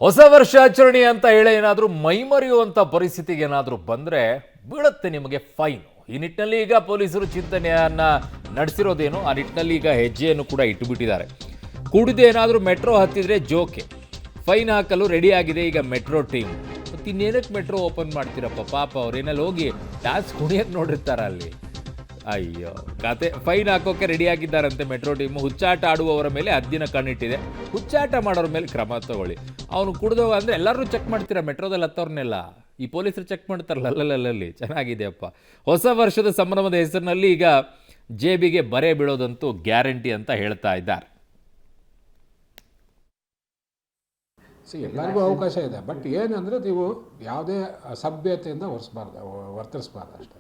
ಹೊಸ ವರ್ಷಾಚರಣೆ ಅಂತ ಹೇಳಿ ಏನಾದರೂ ಮೈಮರೆಯುವಂಥ ಪರಿಸ್ಥಿತಿಗೆ ಏನಾದರೂ ಬಂದರೆ ಬೀಳುತ್ತೆ ನಿಮಗೆ ಫೈನ್. ಈ ನಿಟ್ಟಿನಲ್ಲಿ ಈಗ ಪೊಲೀಸರು ಚಿಂತನೆಯನ್ನು ನಡೆಸಿರೋದೇನು, ಆ ನಿಟ್ಟಿನಲ್ಲಿ ಈಗ ಹೆಜ್ಜೆಯನ್ನು ಕೂಡ ಇಟ್ಟುಬಿಟ್ಟಿದ್ದಾರೆ. ಕುಡಿದು ಏನಾದರೂ ಮೆಟ್ರೋ ಹತ್ತಿದ್ರೆ ಜೋಕೆ ಫೈನ್ ಹಾಕಲು ರೆಡಿಯಾಗಿದೆ ಈಗ ಮೆಟ್ರೋ ಟೀಮ್. ಮತ್ತು ಇನ್ನೇನಕ್ಕೆ ಮೆಟ್ರೋ ಓಪನ್ ಮಾಡ್ತೀರಪ್ಪ, ಪಾಪ ಅವ್ರೇನಲ್ಲಿ ಹೋಗಿ ಡ್ಯಾನ್ಸ್ ಕುಣಿಯಕ್ಕೆ ನೋಡಿರ್ತಾರ ಅಲ್ಲಿ. ಅಯ್ಯೋ ಕತೆ, ಫೈನ್ ಹಾಕೋಕೆ ರೆಡಿಯಾಗಿದ್ದಾರಂತೆ ಮೆಟ್ರೋ ಟೀಮು. ಹುಚ್ಚಾಟ ಆಡುವವರ ಮೇಲೆ ಹದ್ದಿನ ಕಣ್ಣಿಟ್ಟಿದೆ, ಹುಚ್ಚಾಟ ಮಾಡೋರ ಮೇಲೆ ಕ್ರಮ ತಗೊಳ್ಳಿ. ಅವನು ಕುಡಿದವ ಅಂದರೆ ಎಲ್ಲರೂ ಚೆಕ್ ಮಾಡ್ತೀರಾ ಮೆಟ್ರೋದಲ್ಲಿ ಹತ್ತವ್ರನ್ನೆಲ್ಲ, ಈ ಪೊಲೀಸರು ಚೆಕ್ ಮಾಡ್ತಾರಲ್ಲ ಅಲ್ಲಲ್ಲಿ. ಚೆನ್ನಾಗಿದೆಯಪ್ಪ. ಹೊಸ ವರ್ಷದ ಸಂಭ್ರಮದ ಹೆಸರಿನಲ್ಲಿ ಈಗ ಜೇಬಿಗೆ ಬರೆ ಬೀಳೋದಂತೂ ಗ್ಯಾರಂಟಿ ಅಂತ ಹೇಳ್ತಾ ಇದ್ದಾರೆ. ಎಲ್ಲರಿಗೂ ಅವಕಾಶ ಇದೆ, ಬಟ್ ಏನಂದರೆ ನೀವು ಯಾವುದೇ ಸಭ್ಯತೆಯಿಂದ ವರ್ತಿಸಬಾರ್ದು ಅಷ್ಟೇ.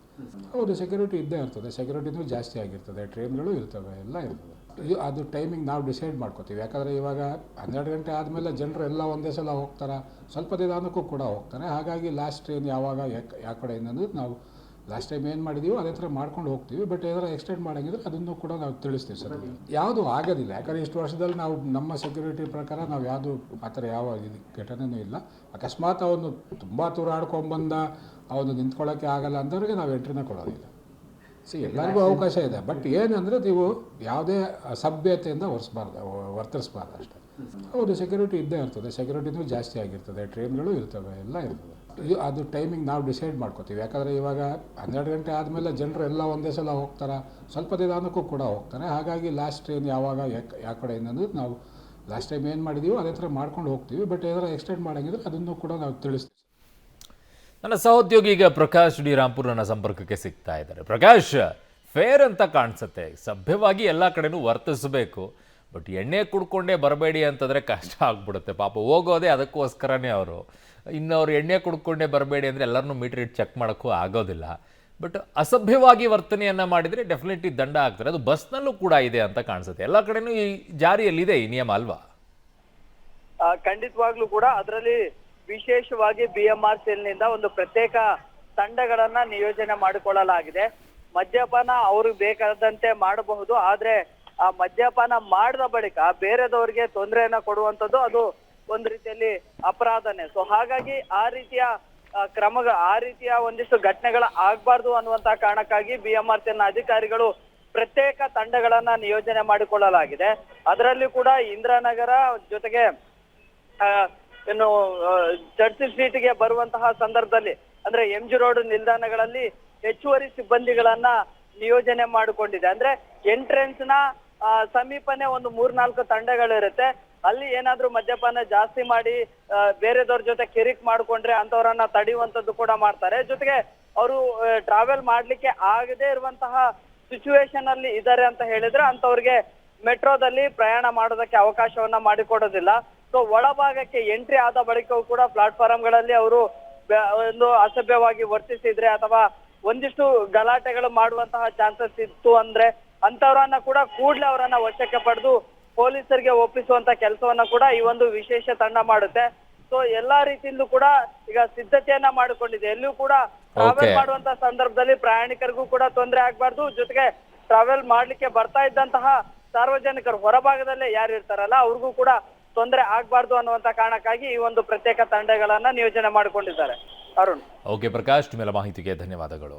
ಹೌದು, ಸೆಕ್ಯೂರಿಟಿ ಇದ್ದೇ ಇರ್ತದೆ, ಸೆಕ್ಯೂರಿಟಿನೂ ಜಾಸ್ತಿ ಆಗಿರ್ತದೆ, ಟ್ರೈನ್ಗಳು ಇರ್ತವೆ, ಎಲ್ಲ ಇರ್ತದೆ. ಅದು ಟೈಮಿಂಗ್ ನಾವು ಡಿಸೈಡ್ ಮಾಡ್ಕೋತೀವಿ. ಯಾಕಂದರೆ ಇವಾಗ 12 ಗಂಟೆ ಆದಮೇಲೆ ಜನರು ಎಲ್ಲ ಒಂದೇ ಸಲ ಹೋಗ್ತಾರೆ, ಸ್ವಲ್ಪ ನಿಧಾನಕ್ಕೂ ಕೂಡ ಹೋಗ್ತಾರೆ. ಹಾಗಾಗಿ ಲಾಸ್ಟ್ ಟ್ರೈನ್ ಯಾವಾಗ ಯಾವ ಕಡೆಯಿಂದ ಅಂದರೆ ನಾವು ಲಾಸ್ಟ್ ಟೈಮ್ ಏನು ಮಾಡಿದ್ದೀವೋ ಅದೇ ಥರ ಮಾಡ್ಕೊಂಡು ಹೋಗ್ತೀವಿ. ಬಟ್ ಏನಾದ್ರು ಎಕ್ಸ್ಟೆಂಡ್ ಮಾಡೋಂಗಿದ್ರೆ ಅದನ್ನು ಕೂಡ ನಾವು ತಿಳಿಸ್ತೀವಿ ಸರ್. ಯಾವುದು ಆಗೋದಿಲ್ಲ, ಯಾಕಂದರೆ ಇಷ್ಟು ವರ್ಷದಲ್ಲಿ ನಾವು ನಮ್ಮ ಸೆಕ್ಯೂರಿಟಿ ಪ್ರಕಾರ ನಾವು ಯಾವುದು ಆ ಥರ ಯಾವ ಘಟನೆಯೂ ಇಲ್ಲ. ಅಕಸ್ಮಾತ್ ಅವನು ತುಂಬ ತೂರಾಡ್ಕೊಂಬಂದ ಅವನು ನಿಂತ್ಕೊಳ್ಳೋಕ್ಕೆ ಆಗಲ್ಲ ಅಂದವ್ರಿಗೆ ನಾವು ಎಂಟ್ರಿನೇ ಕೊಡೋದಿಲ್ಲ. ಎಲ್ಲರಿಗೂ ಅವಕಾಶ ಇದೆ, ಬಟ್ ಏನಂದರೆ ನೀವು ಯಾವುದೇ ಸಭ್ಯತೆಯಿಂದ ವರ್ತಿಸಬಾರ್ದು ಅಷ್ಟೇ. ಹೌದು, ಸೆಕ್ಯೂರಿಟಿ ಇದ್ದೇ ಇರ್ತದೆ, ಸೆಕ್ಯೂರಿಟಿನೂ ಜಾಸ್ತಿ ಆಗಿರ್ತದೆ, ಟ್ರೈನ್ಗಳು ಇರ್ತವೆ, ಎಲ್ಲ ಇರ್ತದೆ. ಅದು ಟೈಮಿಂಗ್ ನಾವು ಡಿಸೈಡ್ ಮಾಡ್ಕೋತೀವಿ. ಯಾಕಂದರೆ ಇವಾಗ 12 ಗಂಟೆ ಆದಮೇಲೆ ಜನರು ಎಲ್ಲ ಒಂದೇ ಸಲ ಹೋಗ್ತಾರೆ, ಸ್ವಲ್ಪ ನಿಧಾನಕ್ಕೂ ಕೂಡ ಹೋಗ್ತಾರೆ. ಹಾಗಾಗಿ ಲಾಸ್ಟ್ ಟ್ರೈನ್ ಯಾವಾಗ ಯಾವ ಕಡೆಯಿಂದ ಅಂದರೆ ನಾವು ಲಾಸ್ಟ್ ಟೈಮ್ ಏನು ಮಾಡಿದ್ದೀವೋ ಅದೇ ಥರ ಮಾಡ್ಕೊಂಡು ಹೋಗ್ತೀವಿ. ಬಟ್ ಏನಾದ್ರು ಎಕ್ಸ್ಟೆಂಡ್ ಮಾಡೋಂಗಿದ್ರೆ ಅದನ್ನು ಕೂಡ ನಾವು ತಿಳಿಸ್ತೀವಿ. ನನ್ನ ಸಹೋದ್ಯೋಗಿ ಈಗ ಪ್ರಕಾಶ್ ಡಿ ರಾಂಪುರ್ ನನ್ನ ಸಂಪರ್ಕಕ್ಕೆ ಸಿಗ್ತಾ ಇದ್ದಾರೆ. ಪ್ರಕಾಶ್, ಫೇರ್ ಅಂತ ಕಾಣಿಸುತ್ತೆ, ಸಭ್ಯವಾಗಿ ಎಲ್ಲ ಕಡೆನೂ ವರ್ತಿಸಬೇಕು. ಬಟ್ ಎಣ್ಣೆ ಕುಡ್ಕೊಂಡೇ ಬರಬೇಡಿ ಅಂತಂದರೆ ಕಷ್ಟ ಆಗ್ಬಿಡುತ್ತೆ. ಪಾಪ ಹೋಗೋದೇ ಅದಕ್ಕೋಸ್ಕರನೇ ಅವರು. ಇನ್ನು ಅವ್ರು ಎಣ್ಣೆ ಕುಡ್ಕೊಂಡೇ ಬರಬೇಡಿ ಅಂದರೆ ಎಲ್ಲರನ್ನೂ ಮೀಟರ್ ಇಟ್ಟು ಚೆಕ್ ಮಾಡೋಕ್ಕೂ ಆಗೋದಿಲ್ಲ. ಬಟ್ ಅಸಭ್ಯವಾಗಿ ವರ್ತನೆಯನ್ನು ಮಾಡಿದರೆ ಡೆಫಿನೆಟ್ಲಿ ದಂಡ ಆಗ್ತಾರೆ. ಅದು ಬಸ್ನಲ್ಲೂ ಕೂಡ ಇದೆ ಅಂತ ಕಾಣಿಸುತ್ತೆ. ಎಲ್ಲ ಕಡೆನೂ ಈ ಜಾರಿಯಲ್ಲಿದೆ ಈ ನಿಯಮ ಅಲ್ವಾ? ಖಂಡಿತವಾಗ್ಲೂ ಕೂಡ ಅದರಲ್ಲಿ ವಿಶೇಷವಾಗಿ BMRCL ಒಂದು ಪ್ರತ್ಯೇಕ ತಂಡಗಳನ್ನ ನಿಯೋಜನೆ ಮಾಡಿಕೊಳ್ಳಲಾಗಿದೆ. ಮದ್ಯಪಾನ ಅವ್ರಿಗೆ ಬೇಕಾದಂತೆ ಮಾಡಬಹುದು, ಆದ್ರೆ ಆ ಮದ್ಯಪಾನ ಮಾಡಿದ ಬಳಿಕ ಬೇರೆದವರಿಗೆ ತೊಂದರೆಯನ್ನ ಕೊಡುವಂಥದ್ದು ಅದು ಒಂದು ರೀತಿಯಲ್ಲಿ ಅಪರಾಧನೇ. ಸೊ ಹಾಗಾಗಿ ಆ ರೀತಿಯ ಒಂದಿಷ್ಟು ಘಟನೆಗಳ ಆಗ್ಬಾರ್ದು ಅನ್ನುವಂತ ಕಾರಣಕ್ಕಾಗಿ BMRCL ಅಧಿಕಾರಿಗಳು ಪ್ರತ್ಯೇಕ ತಂಡಗಳನ್ನ ನಿಯೋಜನೆ ಮಾಡಿಕೊಳ್ಳಲಾಗಿದೆ. ಅದರಲ್ಲಿ ಕೂಡ ಇಂದ್ರಾನಗರ ಜೊತೆಗೆ ಇನ್ನು ಚರ್ಚ್ ಸ್ಟ್ರೀಟ್ಗೆ ಬರುವಂತಹ ಸಂದರ್ಭದಲ್ಲಿ ಅಂದ್ರೆ MG ರೋಡ್ ನಿಲ್ದಾಣಗಳಲ್ಲಿ ಹೆಚ್ಚುವರಿ ಸಿಬ್ಬಂದಿಗಳನ್ನ ನಿಯೋಜನೆ ಮಾಡಿಕೊಂಡಿದೆ. ಅಂದ್ರೆ ಎಂಟ್ರೆನ್ಸ್ ನ ಸಮೀಪನೇ ಒಂದು 3-4 ತಂಡಗಳಿರುತ್ತೆ. ಅಲ್ಲಿ ಏನಾದ್ರೂ ಮದ್ಯಪಾನ ಜಾಸ್ತಿ ಮಾಡಿ ಬೇರೆದವ್ರ ಜೊತೆ ಕಿರಿಕ್ ಮಾಡ್ಕೊಂಡ್ರೆ ಅಂತವ್ರನ್ನ ತಡೆಯುವಂತದ್ದು ಕೂಡ ಮಾಡ್ತಾರೆ. ಜೊತೆಗೆ ಅವರು ಟ್ರಾವೆಲ್ ಮಾಡ್ಲಿಕ್ಕೆ ಆಗದೆ ಇರುವಂತಹ ಸಿಚುವೇಶನ್ ಅಲ್ಲಿ ಇದ್ದಾರೆ ಅಂತ ಹೇಳಿದ್ರೆ ಅಂತವ್ರಿಗೆ ಮೆಟ್ರೋದಲ್ಲಿ ಪ್ರಯಾಣ ಮಾಡೋದಕ್ಕೆ ಅವಕಾಶವನ್ನ ಮಾಡಿಕೊಡೋದಿಲ್ಲ. ಸೊ ಒಳಭಾಗಕ್ಕೆ ಎಂಟ್ರಿ ಆದ ಬಳಿಕವೂ ಕೂಡ ಪ್ಲಾಟ್ಫಾರ್ಮ್ಗಳಲ್ಲಿ ಅವರು ಒಂದು ಅಸಭ್ಯವಾಗಿ ವರ್ತಿಸಿದ್ರೆ ಅಥವಾ ಒಂದಿಷ್ಟು ಗಲಾಟೆಗಳು ಮಾಡುವಂತಹ ಚಾನ್ಸಸ್ ಇತ್ತು ಅಂದ್ರೆ ಅಂತವ್ರನ್ನ ಕೂಡ ಕೂಡಲೇ ಅವರನ್ನ ವಶಕ್ಕೆ ಪಡೆದು ಪೊಲೀಸರಿಗೆ ಒಪ್ಪಿಸುವಂತ ಕೆಲಸವನ್ನ ಕೂಡ ಈ ಒಂದು ವಿಶೇಷ ತಂಡ ಮಾಡುತ್ತೆ. ಸೊ ಎಲ್ಲಾ ರೀತಿಯಿಂದಲೂ ಕೂಡ ಈಗ ಸಿದ್ಧತೆಯನ್ನ ಮಾಡಿಕೊಂಡಿದೆ. ಎಲ್ಲೂ ಕೂಡ ಟ್ರಾವೆಲ್ ಮಾಡುವಂತ ಸಂದರ್ಭದಲ್ಲಿ ಪ್ರಯಾಣಿಕರಿಗೂ ಕೂಡ ತೊಂದರೆ ಆಗ್ಬಾರ್ದು. ಜೊತೆಗೆ ಟ್ರಾವೆಲ್ ಮಾಡ್ಲಿಕ್ಕೆ ಬರ್ತಾ ಇದ್ದಂತಹ ಸಾರ್ವಜನಿಕರು ಹೊರಭಾಗದಲ್ಲೇ ಯಾರು ಇರ್ತಾರಲ್ಲ ಅವ್ರಿಗೂ ಕೂಡ ತೊಂದರೆ ಆಗ್ಬಾರ್ದು ಅನ್ನುವಂತ ಕಾರಣಕ್ಕಾಗಿ ಈ ಒಂದು ಪ್ರತ್ಯೇಕ ತಂಡಗಳನ್ನ ನಿಯೋಜನೆ ಮಾಡಿಕೊಂಡಿದ್ದಾರೆ. ಅರುಣ್. ಓಕೆ ಪ್ರಕಾಶ್, ಮೇಲೆ ಮಾಹಿತಿಗೆ ಧನ್ಯವಾದಗಳು.